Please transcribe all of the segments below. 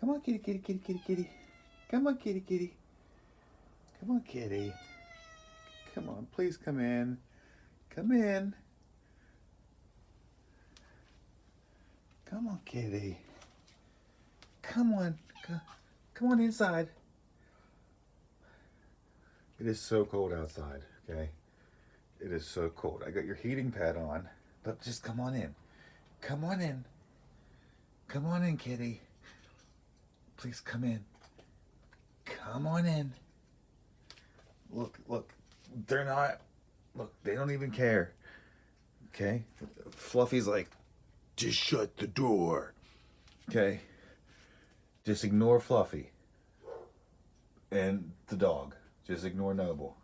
Come on, kitty, kitty, kitty, kitty, kitty. Come on, kitty, kitty. Come on, kitty. Come on, please come in. Come in. Come on, kitty. Come on. Come on inside. It is so cold outside, okay? It is so cold. I got your heating pad on, but just come on in. Come on in. Come on in, kitty. Please come in. Come on in. Look. They're not. Look, they don't even care. Okay? Fluffy's like, just shut the door. Okay? Just ignore Fluffy. And the dog. Just ignore Noble.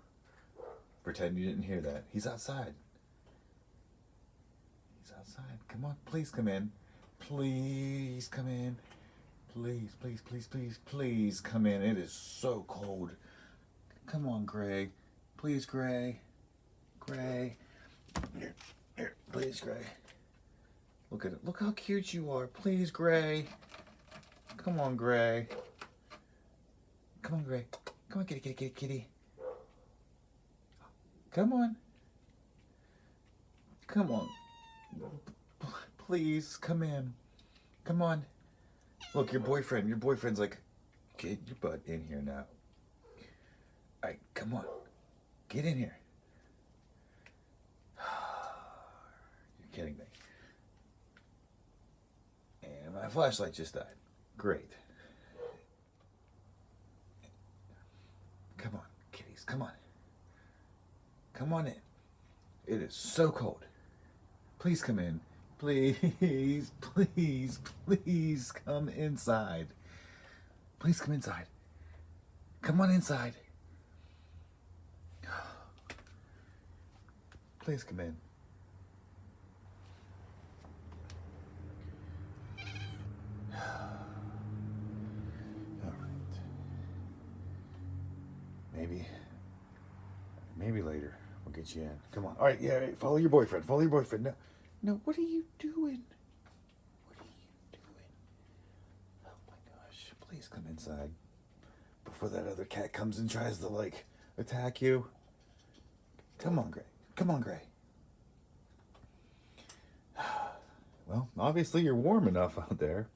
Pretend you didn't hear that. He's outside. He's outside. Come on, please come in. Please come in. Please, please, please, please, please come in. It is so cold. Come on, Gray. Please, Gray. Gray. Here, please, Gray. Look at it. Look how cute you are. Please, Gray. Come on, Gray. Come on, Gray. Come on, kitty, kitty, kitty, kitty. Come on. Come on. Please, come in. Come on. Look, your boyfriend's like, get your butt in here now. All right, come on. Get in here. You're kidding me. And my flashlight just died. Great. Come on, kitties, come on. Come on in. It is so cold. Please come in. Please, please, please come inside. Please come inside. Come on inside. Please come in. All right. Maybe later we'll get you in. Come on. All right, yeah, right. Follow your boyfriend. Follow your boyfriend. No, what are you doing? What are you doing? Oh my gosh. Please come inside before that other cat comes and tries to, like, attack you. Come on, Gray. Come on, Gray. Well, obviously you're warm enough out there.